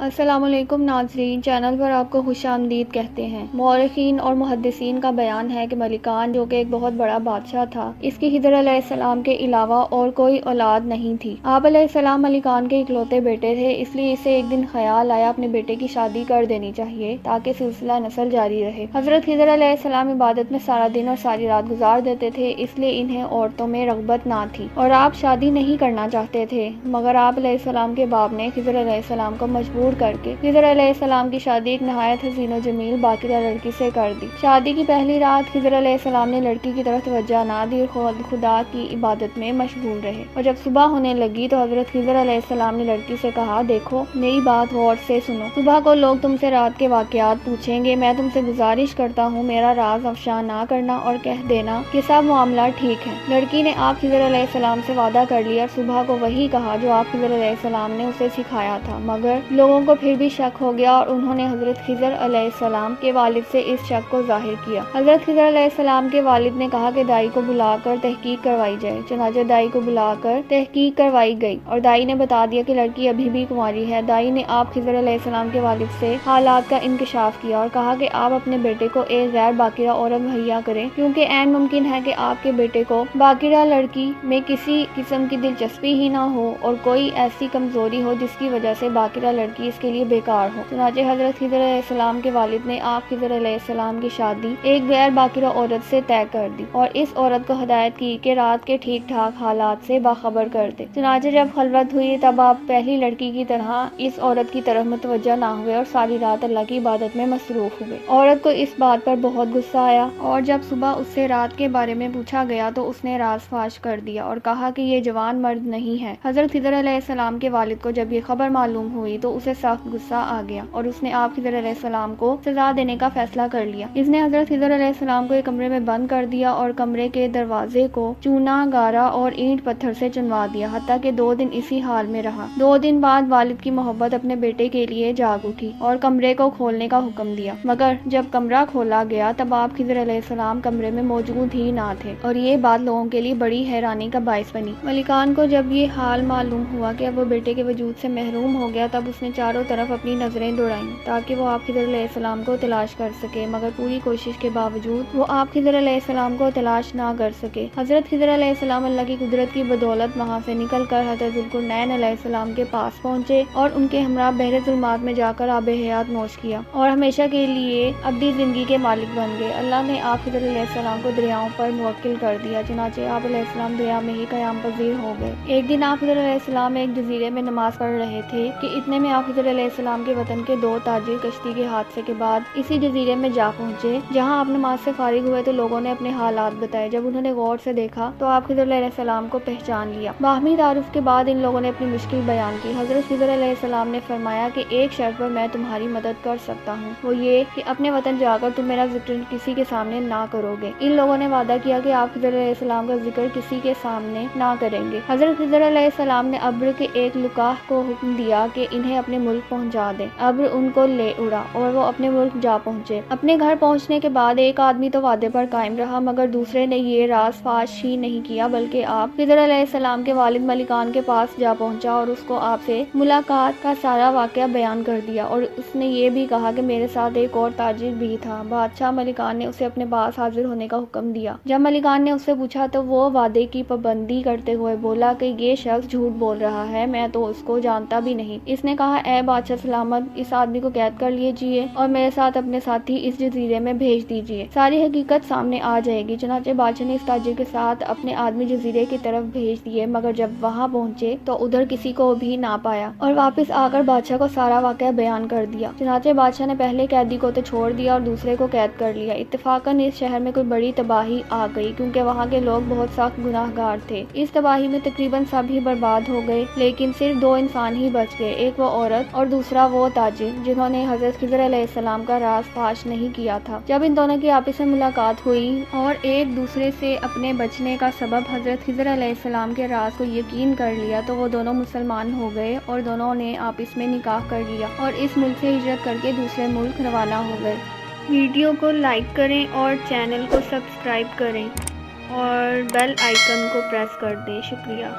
السلام علیکم ناظرین، چینل پر آپ کو خوش آمدید کہتے ہیں۔ مورخین اور محدثین کا بیان ہے کہ ملکان جو کہ ایک بہت بڑا بادشاہ تھا، اس کی خضر علیہ السلام کے علاوہ اور کوئی اولاد نہیں تھی۔ آپ علیہ السلام ملکان کے اکلوتے بیٹے تھے، اس لیے اسے ایک دن خیال آیا اپنے بیٹے کی شادی کر دینی چاہیے تاکہ سلسلہ نسل جاری رہے۔ حضرت خضر علیہ السلام عبادت میں سارا دن اور ساری رات گزار دیتے تھے، اس لیے انہیں عورتوں میں رغبت نہ تھی اور آپ شادی نہیں کرنا چاہتے تھے، مگر آپ علیہ السلام کے باپ نے خضر علیہ السلام کو مجبور کر کے خضر علیہ السلام کی شادی ایک نہایت حسین و جمیل باقرہ لڑکی سے کر دی۔ شادی کی پہلی رات خضر علیہ السلام نے لڑکی کی طرف توجہ نہ دی اور خدا کی عبادت میں مشغول رہے، اور جب صبح ہونے لگی تو حضرت خضر علیہ السلام نے لڑکی سے کہا، دیکھو میری بات غور سے سنو، صبح کو لوگ تم سے رات کے واقعات پوچھیں گے، میں تم سے گزارش کرتا ہوں میرا راز افشا نہ کرنا اور کہہ دینا کہ سب معاملہ ٹھیک ہے۔ لڑکی نے آپ خضر علیہ السلام سے وعدہ کر لیا اور صبح کو وہی کہا جو آپ خضر علیہ السلام نے اسے سکھایا تھا، مگر لوگوں کو پھر بھی شک ہو گیا اور انہوں نے حضرت خضر علیہ السلام کے والد سے اس شک کو ظاہر کیا۔ حضرت خضر علیہ السلام کے والد نے کہا کہ دائی کو بلا کر تحقیق کروائی جائے، چنانچہ دائی کو بلا کر تحقیق کروائی گئی اور دائی نے بتا دیا کہ لڑکی ابھی بھی کنواری ہے۔ دائی نے آپ خضر علیہ السلام کے والد سے حالات کا انکشاف کیا اور کہا کہ آپ اپنے بیٹے کو ایک غیر باکرہ عورت مہیا کریں، کیونکہ عین ممکن ہے کہ آپ کے بیٹے کو باکرہ لڑکی میں کسی قسم کی دلچسپی ہی نہ ہو اور کوئی ایسی کمزوری ہو جس کی وجہ سے باکرہ لڑکی اس کے لیے بیکار ہو۔ چنانچہ حضرت خضر علیہ السلام کے والد نے آپ خضر علیہ السلام کی شادی ایک غیر باکرہ عورت سے طے کر دی اور اس عورت کو ہدایت کی کہ رات کے ٹھیک ٹھاک حالات سے باخبر کر دے۔ چنانچہ جب خلوت ہوئی تب آپ پہلی لڑکی کی طرح اس عورت کی طرف متوجہ نہ ہوئے اور ساری رات اللہ کی عبادت میں مصروف ہوئے۔ عورت کو اس بات پر بہت غصہ آیا اور جب صبح اس سے رات کے بارے میں پوچھا گیا تو اس نے راز فاش کر دیا اور کہا کہ یہ جوان مرد نہیں ہے۔ حضرت خضر علیہ السلام کے والد کو جب یہ خبر معلوم ہوئی تو اسے سخت غصہ آ گیا اور اس نے آپ خضر علیہ السلام کو سزا دینے کا فیصلہ کر لیا۔ اس نے حضرت خضر علیہ السلام کو ایک کمرے میں بند کر دیا اور کمرے کے دروازے کو چونا گارا اور اینٹ پتھر سے چنوا دیا، حتیٰ کہ 2 دن اسی حال میں رہا۔ 2 دن بعد والد کی محبت اپنے بیٹے کے لیے جاگ اٹھی اور کمرے کو کھولنے کا حکم دیا، مگر جب کمرہ کھولا گیا تب آپ خضر علیہ السلام کمرے میں موجود ہی نہ تھے اور یہ بات لوگوں کے لیے بڑی حیرانی کا باعث بنی۔ ملکان کو جب یہ حال معلوم ہوا کہ اب وہ بیٹے کے وجود سے محروم ہو گیا تب اس نے چاروں طرف اپنی نظریں دوڑائیں تاکہ وہ آپ خضر علیہ السلام کو تلاش کر سکے، مگر پوری کوشش کے باوجود وہ آپ خضر علیہ السلام کو تلاش نہ کر سکے۔ حضرت خضر علیہ السلام اللہ کی قدرت کی بدولت وہاں سے نکل کر حضرت ذوالقرنین علیہ السلام کے پاس پہنچے اور ان کے ہمراہ بحر ظلمات میں جا کر آب حیات نوش کیا اور ہمیشہ کے لیے ابدی زندگی کے مالک بن گئے۔ اللہ نے آپ خضر علیہ السلام کو دریاؤں پر موکل کر دیا، چنانچہ آپ علیہ السلام دریا میں ہی قیام پذیر ہو گئے۔ ایک دن آپ خضر علیہ السلام ایک جزیرے میں نماز پڑھ رہے تھے کہ اتنے میں آپ خضر علیہ السلام کے وطن کے 2 تاجر کشتی کے حادثے کے بعد اسی جزیرے میں جا پہنچے۔ جہاں آپ نماز سے فارغ ہوئے تو لوگوں نے اپنے حالات بتائے۔ جب انہوں نے غور سے دیکھا تو آپ خضر علیہ السلام کو پہچان لیا۔ باہمی تعارف کے بعد ان لوگوں نے اپنی مشکل بیان کی۔ حضرت خضر علیہ السلام نے فرمایا کہ ایک شرط پر میں تمہاری مدد کر سکتا ہوں، وہ یہ کہ اپنے وطن جا کر تم میرا ذکر کسی کے سامنے نہ کرو گے۔ ان لوگوں نے وعدہ کیا کہ آپ خضر علیہ السلام کا ذکر کسی کے سامنے نہ کریں گے۔ حضرت خضر علیہ السلام نے ابر کے ایک لقاح کو حکم دیا کہ انہیں اپنے ملک پہنچا دیں۔ ابر ان کو لے اڑا اور وہ اپنے ملک جا پہنچے۔ اپنے گھر پہنچنے کے بعد ایک آدمی تو وعدے پر قائم رہا، مگر دوسرے نے یہ راز فاش ہی نہیں کیا، بلکہ آپ خضر علیہ السلام کے والد ملکان کے پاس جا پہنچا اور اس کو آپ سے ملاقات کا سارا واقعہ بیان کر دیا اور اس نے یہ بھی کہا کہ میرے ساتھ ایک اور تاجر بھی تھا۔ بادشاہ ملکان نے اسے اپنے پاس حاضر ہونے کا حکم دیا۔ جب ملکان نے اس سے پوچھا تو وہ وعدے کی پابندی کرتے ہوئے بولا کہ یہ شخص جھوٹ بول رہا ہے، میں تو اس کو جانتا بھی نہیں۔ اس نے کہا، اے بادشاہ سلامت، اس آدمی کو قید کر لیجیے اور میرے ساتھ اپنے ساتھی اس جزیرے میں بھیج دیجیے، ساری حقیقت سامنے آ جائے گی۔ چنانچہ بادشاہ نے اس تاجر کے ساتھ اپنے آدمی جزیرے کی طرف بھیج دیے، مگر جب وہاں پہنچے تو ادھر کسی کو بھی نہ پایا اور واپس آ کر بادشاہ کو سارا واقعہ بیان کر دیا۔ چنانچہ بادشاہ نے پہلے قیدی کو تو چھوڑ دیا اور دوسرے کو قید کر لیا۔ اتفاقاً اس شہر میں کوئی بڑی تباہی آ گئی کیونکہ وہاں کے لوگ بہت سخت گناہ گار تھے۔ اس تباہی میں تقریباً سب ہی برباد ہو گئے، لیکن صرف 2 انسان ہی بچ گئے، ایک وہ عورت اور دوسرا وہ تاجر جنہوں نے حضرت خضر علیہ السلام کا راز فاش نہیں کیا تھا۔ جب ان دونوں کی آپس میں ملاقات ہوئی اور ایک دوسرے سے اپنے بچنے کا سبب حضرت خضر علیہ السلام کے راز کو یقین کر لیا تو وہ دونوں مسلمان ہو گئے اور دونوں نے آپس میں نکاح کر لیا اور اس ملک سے ہجرت کر کے دوسرے ملک روانہ ہو گئے۔ ویڈیو کو لائک کریں اور چینل کو سبسکرائب کریں اور بیل آئیکن کو پریس کر دیں۔ شکریہ۔